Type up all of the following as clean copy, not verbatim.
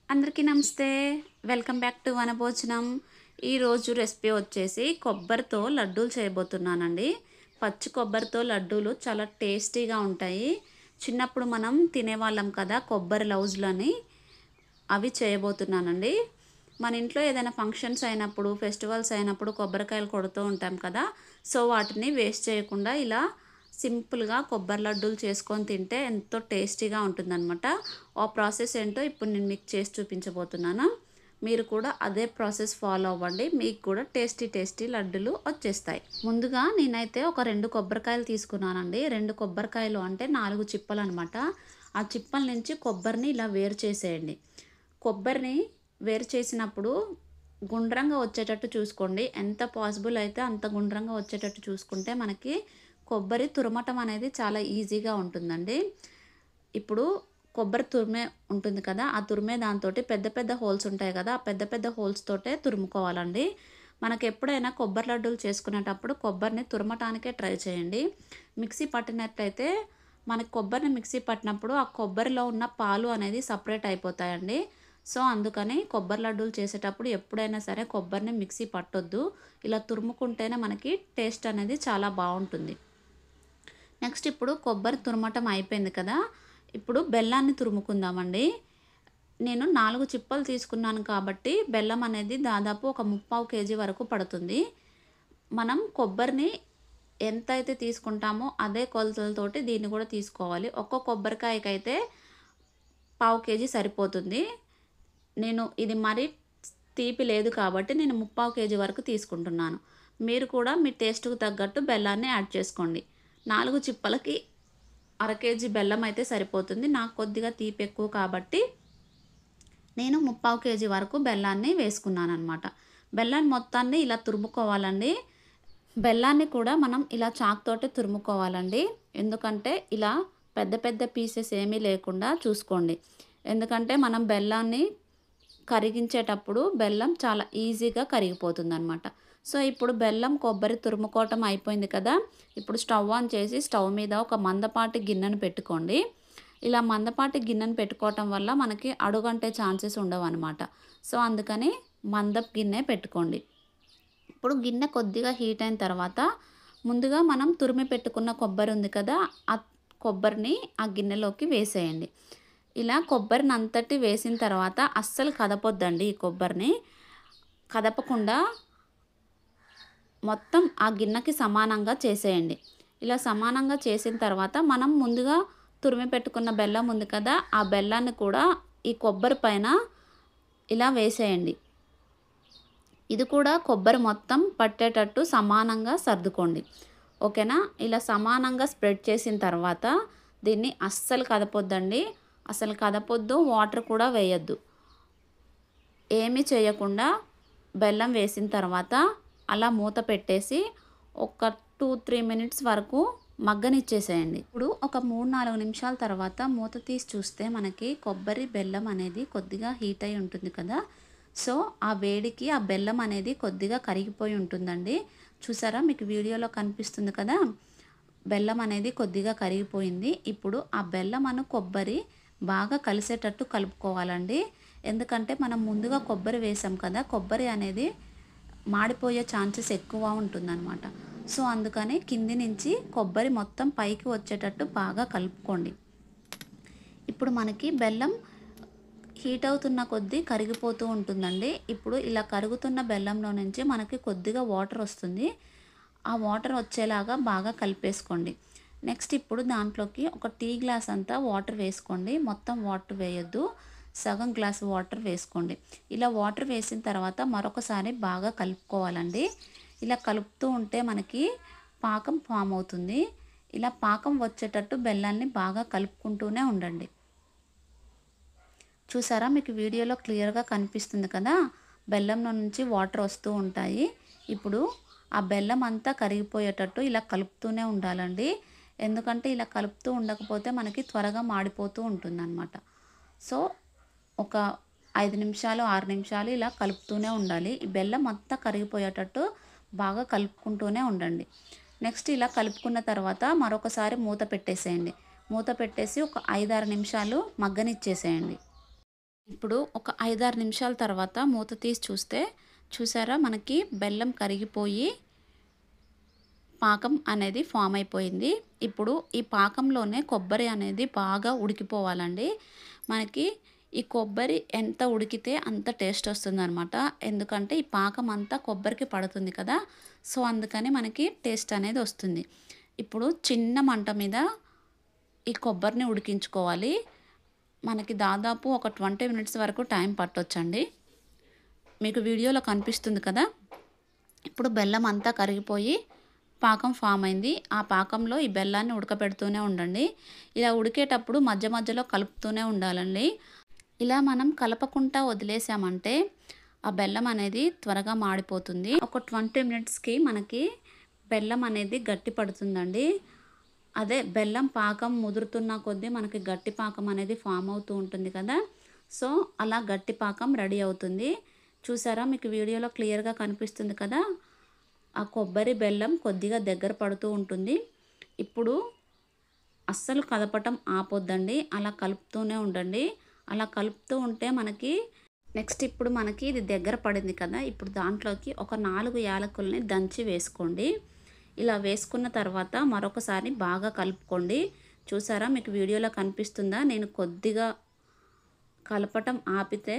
అందరికీ నమస్తే. Welcome back to వనభోజనం. ఈరోజు రెసిపీ వచ్చేసి కొబ్బరితో లడ్డూలు చేయబోతున్నానండి. పచ్చి కొబ్బరితో లడ్డూలు చాలా టేస్టీగా ఉంటాయి. చిన్నప్పుడు మనం తినేవాళ్ళం కదా కొబ్బరి లౌజులని, అవి చేయబోతున్నానండి. మన ఇంట్లో ఏదైనా ఫంక్షన్స్ అయినప్పుడు, ఫెస్టివల్స్ అయినప్పుడు కొబ్బరికాయలు కొడుతూ ఉంటాం కదా. సో వాటిని వేస్ట్ చేయకుండా ఇలా సింపుల్గా కొబ్బరి లడ్డూలు చేసుకొని తింటే ఎంతో టేస్టీగా ఉంటుందన్నమాట. ఆ ప్రాసెస్ ఏంటో ఇప్పుడు నేను మీకు చేసి చూపించబోతున్నాను. మీరు కూడా అదే ప్రాసెస్ ఫాలో అవ్వండి. మీకు కూడా టేస్టీ లడ్డూలు వచ్చేస్తాయి. ముందుగా నేనైతే ఒక 2 కొబ్బరికాయలు తీసుకున్నానండి. 2 కొబ్బరికాయలు అంటే 4 చిప్పలు అనమాట. ఆ చిప్పల నుంచి కొబ్బరిని ఇలా వేరు చేసేయండి. కొబ్బరిని వేరు చేసినప్పుడు గుండ్రంగా వచ్చేటట్టు చూసుకోండి. ఎంత పాసిబుల్ అయితే అంత గుండ్రంగా వచ్చేటట్టు చూసుకుంటే మనకి కొబ్బరి తురమటం అనేది చాలా ఈజీగా ఉంటుందండి. ఇప్పుడు కొబ్బరి తురిమే ఉంటుంది కదా, ఆ తురిమే దాంతో పెద్ద హోల్స్ ఉంటాయి కదా, ఆ పెద్ద హోల్స్ తోటే తురుముకోవాలండి. మనకి ఎప్పుడైనా కొబ్బరి లడ్డూలు చేసుకునేటప్పుడు కొబ్బరిని తురమటానికే ట్రై చేయండి. మిక్సీ పట్టినట్లయితే మనకి కొబ్బరిని మిక్సీ పట్టినప్పుడు ఆ కొబ్బరిలో ఉన్న పాలు అనేది సపరేట్ అయిపోతాయండి. సో అందుకని కొబ్బరి లడ్డూలు చేసేటప్పుడు ఎప్పుడైనా సరే కొబ్బరిని మిక్సీ పట్టొద్దు. ఇలా తురుముకుంటేనే మనకి టేస్ట్ అనేది చాలా బాగుంటుంది. నెక్స్ట్ ఇప్పుడు కొబ్బరి తురమటం అయిపోయింది కదా, ఇప్పుడు బెల్లాన్ని తురుముకుందామండి. నేను 4 చిప్పలు తీసుకున్నాను కాబట్టి బెల్లం అనేది దాదాపు ఒక 3/4 కేజీ వరకు పడుతుంది. మనం కొబ్బరిని ఎంతైతే తీసుకుంటామో అదే కొలతలతోటి దీన్ని కూడా తీసుకోవాలి. ఒక్కో కొబ్బరికాయకైతే 1/4 కేజీ సరిపోతుంది. నేను ఇది మరీ తీపి లేదు కాబట్టి నేను 3/4 కేజీ వరకు తీసుకుంటున్నాను. మీరు కూడా మీ టేస్ట్‌కు తగ్గట్టు బెల్లాన్ని యాడ్ చేసుకోండి. 4 చిప్పలకి 1/2 కేజీ బెల్లం అయితే సరిపోతుంది. నాకు కొద్దిగా తీపి ఎక్కువ కాబట్టి నేను 3/4 కేజీ వరకు బెల్లాన్ని వేసుకున్నానన్నమాట. బెల్లాన్ని మొత్తాన్ని ఇలా తురుముకోవాలండి. బెల్లాన్ని కూడా మనం ఇలా చాకుతోటి తురుముకోవాలండి. ఎందుకంటే ఇలా పెద్ద పీసెస్ ఏమీ లేకుండా చూసుకోండి. ఎందుకంటే మనం బెల్లాన్ని కరిగించేటప్పుడు బెల్లం చాలా ఈజీగా కరిగిపోతుందన్నమాట. సో ఇప్పుడు బెల్లం కొబ్బరి తురుముకోవటం అయిపోయింది కదా. ఇప్పుడు స్టవ్ ఆన్ చేసి స్టవ్ మీద ఒక మందపాటి గిన్నెను పెట్టుకోండి. ఇలా మందపాటి గిన్నెను పెట్టుకోవటం వల్ల మనకి అడుగంటే ఛాన్సెస్ ఉండవు అనమాట. సో అందుకని మందపు గిన్నె పెట్టుకోండి. ఇప్పుడు గిన్నె కొద్దిగా హీట్ అయిన తర్వాత ముందుగా మనం తురిమి పెట్టుకున్న కొబ్బరి ఉంది కదా, ఆ కొబ్బరిని ఆ గిన్నెలోకి వేసేయండి. ఇలా కొబ్బరిని అంతటి వేసిన తర్వాత అస్సలు కదపొద్దండి. ఈ కొబ్బరిని కదపకుండా మొత్తం ఆ గిన్నెకి సమానంగా చేసేయండి. ఇలా సమానంగా చేసిన తర్వాత మనం ముందుగా తురిమి పెట్టుకున్న బెల్లం ఉంది కదా, ఆ బెల్లాన్ని కూడా ఈ కొబ్బరి పైన ఇలా వేసేయండి. ఇది కూడా కొబ్బరి మొత్తం పట్టేటట్టు సమానంగా సర్దుకోండి. ఓకేనా. ఇలా సమానంగా స్ప్రెడ్ చేసిన తర్వాత దీన్ని అస్సలు కదపొద్దండి. అసలు కదపొద్దు, వాటర్ కూడా వేయొద్దు. ఏమీ చేయకుండా బెల్లం వేసిన తర్వాత అలా మూత పెట్టేసి ఒక 2-3 మినిట్స్ వరకు మగ్గనిచ్చేసేయండి. ఇప్పుడు ఒక 3-4 నిమిషాల తర్వాత మూత తీసి చూస్తే మనకి కొబ్బరి బెల్లం అనేది కొద్దిగా హీట్ అయి ఉంటుంది కదా. సో ఆ వేడికి ఆ బెల్లం అనేది కొద్దిగా కరిగిపోయి ఉంటుందండి. చూసారా, మీకు వీడియోలో కనిపిస్తుంది కదా, బెల్లం అనేది కొద్దిగా కరిగిపోయింది. ఇప్పుడు ఆ బెల్లం కొబ్బరి బాగా కలిసేటట్టు కలుపుకోవాలండి. ఎందుకంటే మనం ముందుగా కొబ్బరి వేసాం కదా, కొబ్బరి అనేది మాడిపోయే ఛాన్సెస్ ఎక్కువ ఉంటుందన్నమాట. సో అందుకని కింది నుంచి కొబ్బరి మొత్తం పైకి వచ్చేటట్టు బాగా కలుపుకోండి. ఇప్పుడు మనకి బెల్లం హీట్ అవుతున్న కొద్దీ కరిగిపోతూ ఉంటుందండి. ఇప్పుడు ఇలా కరుగుతున్న బెల్లంలో నుంచి మనకి కొద్దిగా వాటర్ వస్తుంది. ఆ వాటర్ వచ్చేలాగా బాగా కలిపేసుకోండి. నెక్స్ట్ ఇప్పుడు దాంట్లోకి ఒక టీ గ్లాస్ అంతా వాటర్ వేసుకోండి. మొత్తం వాటర్ వేయొద్దు, సగం గ్లాస్ వాటర్ వేసుకోండి. ఇలా వాటర్ వేసిన తర్వాత మరొకసారి బాగా కలుపుకోవాలండి. ఇలా కలుపుతూ ఉంటే మనకి పాకం ఫామ్ అవుతుంది. ఇలా పాకం వచ్చేటట్టు బెల్లాన్ని బాగా కలుపుకుంటూనే ఉండండి. చూసారా, మీకు వీడియోలో క్లియర్గా కనిపిస్తుంది కదా, బెల్లంలో నుంచి వాటర్ వస్తూ ఉంటాయి. ఇప్పుడు ఆ బెల్లం అంతా కరిగిపోయేటట్టు ఇలా కలుపుతూనే ఉండాలండి. ఎందుకంటే ఇలా కలుపుతూ ఉండకపోతే మనకి త్వరగా మాడిపోతూ ఉంటుందన్నమాట. సో ఒక 5 నిమిషాలు 6 నిమిషాలు ఇలా కలుపుతూనే ఉండాలి. ఈ బెల్లం అంతా కరిగిపోయేటట్టు బాగా కలుపుకుంటూనే ఉండండి. నెక్స్ట్ ఇలా కలుపుకున్న తర్వాత మరొకసారి మూత పెట్టేసేయండి. మూత పెట్టేసి ఒక 5-6 నిమిషాలు మగ్గనిచ్చేసేయండి. ఇప్పుడు ఒక 5-6 నిమిషాల తర్వాత మూత తీసి చూస్తే చూసారా మనకి బెల్లం కరిగిపోయి పాకం అనేది ఫామ్ అయిపోయింది. ఇప్పుడు ఈ పాకంలోనే కొబ్బరి అనేది బాగా ఉడికిపోవాలండి. మనకి ఈ కొబ్బరి ఎంత ఉడికితే అంత టేస్ట్ వస్తుందనమాట. ఎందుకంటే ఈ పాకం అంతా కొబ్బరికి పడుతుంది కదా! సో, అందుకని మనకి టేస్ట్ అనేది వస్తుంది. ఇప్పుడు చిన్న మంట మీద ఈ కొబ్బరిని ఉడికించుకోవాలి. మనకి దాదాపు ఒక 20 మినిట్స్ వరకు టైం పట్టొచ్చండి. మీకు వీడియోలో కనిపిస్తుంది కదా! ఇప్పుడు బెల్లం అంతా కరిగిపోయి పాకం ఫామ్ అయింది. ఆ పాకంలో ఈ బెల్లాన్ని ఉడకబెడుతూనే ఉండండి. ఇలా ఉడికేటప్పుడు మధ్య మధ్యలో కలుపుతూనే ఉండాలండి. ఇలా మనం కలపకుండా వదిలేసామంటే ఆ బెల్లం అనేది త్వరగా మాడిపోతుంది. ఒక 20 మినిట్స్‌కి మనకి బెల్లం అనేది గట్టి పడుతుందండి. అదే బెల్లం పాకం ముదురుతున్న కొద్దీ మనకి గట్టి పాకం అనేది ఫామ్ అవుతూ ఉంటుంది కదా! సో, అలా గట్టి పాకం రెడీ అవుతుంది. చూసారా మీకు వీడియోలో క్లియర్‌గా కనిపిస్తుంది కదా! ఆ కొబ్బరి, బెల్లం కొద్దిగా దగ్గర పడుతూ ఉంటుంది. ఇప్పుడు అస్సలు కదపటం ఆపొద్దండి. అలా కలుపుతూనే ఉండండి. అలా కలుపుతూ ఉంటే మనకి నెక్స్ట్ ఇప్పుడు మనకి ఇది దగ్గర పడింది కదా! ఇప్పుడు దాంట్లోకి ఒక 4 యాలకుల్ని దంచి వేసుకోండి. ఇలా వేసుకున్న తర్వాత మరొకసారి బాగా కలుపుకోండి. చూసారా మీకు వీడియోలో కనిపిస్తుందా? నేను కొద్దిగా కలపటం ఆపితే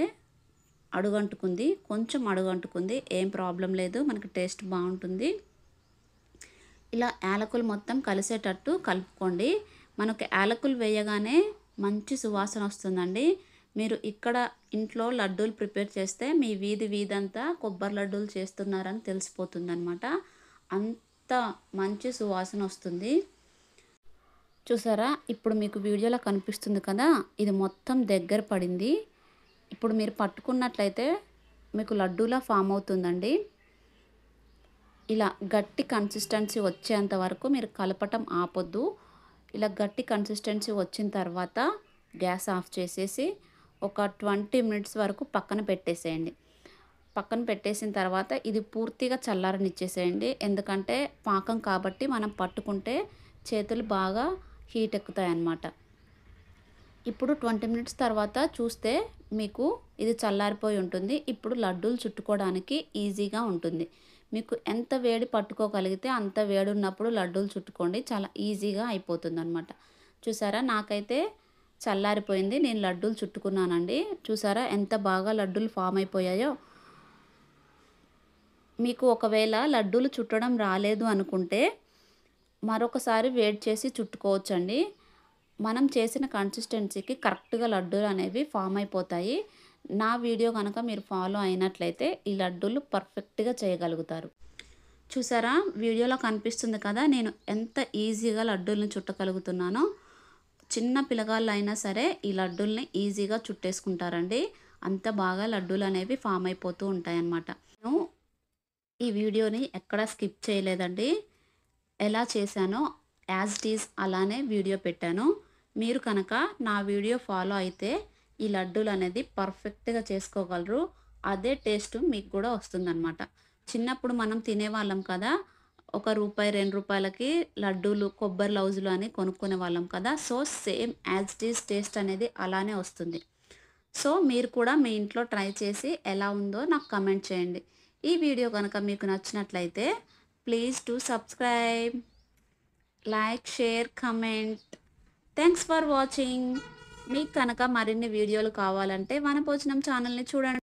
అడుగంటుకుంది. కొంచెం అడుగంటుకుంది. ఏం ప్రాబ్లం లేదు. మనకి టేస్ట్ బావుంటుంది. ఇలా యాలకులు మొత్తం కలిసేటట్టు కలుపుకోండి. మనకు యాలకులు వేయగానే మంచి సువాసన వస్తుందండి. మీరు ఇక్కడ ఇంట్లో లడ్డూలు ప్రిపేర్ చేస్తే మీ వీధంతా కొబ్బరి లడ్డూలు చేస్తున్నారని తెలిసిపోతుందనమాట. అంత మంచి సువాసన వస్తుంది. చూసారా ఇప్పుడు మీకు వీడియోలో కనిపిస్తుంది కదా! ఇది మొత్తం దగ్గర పడింది. ఇప్పుడు మీరు పట్టుకున్నట్లయితే మీకు లడ్డూలా ఫామ్ అవుతుందండి. ఇలా గట్టి కన్సిస్టెన్సీ వచ్చేంత వరకు మీరు కలపటం ఆపొద్దు. ఇలా గట్టి కన్సిస్టెన్సీ వచ్చిన తర్వాత గ్యాస్ ఆఫ్ చేసేసి ఒక 20 మినిట్స్ వరకు పక్కన పెట్టేసేయండి. పక్కన పెట్టేసిన తర్వాత ఇది పూర్తిగా చల్లారనిచ్చేసేయండి. ఎందుకంటే పాకం కాబట్టి మనం పట్టుకుంటే చేతులు బాగా హీట్ ఎక్కుతాయన్నమాట. ఇప్పుడు 20 మినిట్స్ తర్వాత చూస్తే మీకు ఇది చల్లారిపోయి ఉంటుంది. ఇప్పుడు లడ్డూలు చుట్టుకోవడానికి ఈజీగా ఉంటుంది. మీకు ఎంత వేడి పట్టుకోగలిగితే అంత వేడి ఉన్నప్పుడు లడ్డూలు చుట్టుకోండి. చాలా ఈజీగా అయిపోతుందన్నమాట. చూసారా నాకైతే చల్లారిపోయింది. నేను లడ్డూలు చుట్టుకున్నానండి. చూసారా ఎంత బాగా లడ్డూలు ఫామ్ అయిపోయాయో. మీకు ఒకవేళ లడ్డూలు చుట్టడం రాలేదు అనుకుంటే మరొకసారి వేడి చేసి చుట్టుకోవచ్చండి. మనం చేసిన కన్సిస్టెన్సీకి కరెక్ట్‌గా లడ్డూలు అనేవి ఫామ్ అయిపోతాయి. నా వీడియో గనక మీరు ఫాలో అయినట్లయితే ఈ లడ్డూలు పర్ఫెక్ట్‌గా చేయగలుగుతారు. చూసారా వీడియోలో కనిపిస్తుంది కదా! నేను ఎంత ఈజీగా లడ్డూల్ని చుట్టగలుగుతున్నానో. చిన్న పిల్లగాళ్ళైనా సరే ఈ లడ్డూల్ని ఈజీగా చుట్టేసుకుంటారండి. అంత బాగా లడ్డూలు అనేవి ఫామ్ అయిపోతూ ఉంటాయన్నమాట. నేను ఈ వీడియోని ఎక్కడా స్కిప్ చేయలేదండి. ఎలా చేశానో యాజ్ ఇట్ ఈజ్ అలానే వీడియో పెట్టాను. మీరు కనుక నా వీడియో ఫాలో అయితే ఈ లడ్డూలు అనేది పర్ఫెక్ట్‌గా చేసుకోగలరు. అదే టేస్ట్ మీకు కూడా వస్తుందన్నమాట. చిన్నప్పుడు మనం తినేవాళ్ళం కదా! రూ. 1, రూ. 2కి లడ్డూలు, కొబ్బరి లౌజులు అని కొనుక్కునేవాళ్ళం కదా! So, same as it is taste అనేది అలానే వస్తుంది. సో, మీరు కూడా మీ ఇంట్లో ట్రై చేసి ఎలా ఉందో నాకు కమెంట్ చేయండి. ఈ వీడియో కనుక మీకు నచ్చినట్లయితే please do subscribe, like, share, comment. Thanks for watching. మీకు కనుక మరిన్ని వీడియోలు కావాలంటే వనభోజనం ఛానల్‌ని చూడండి.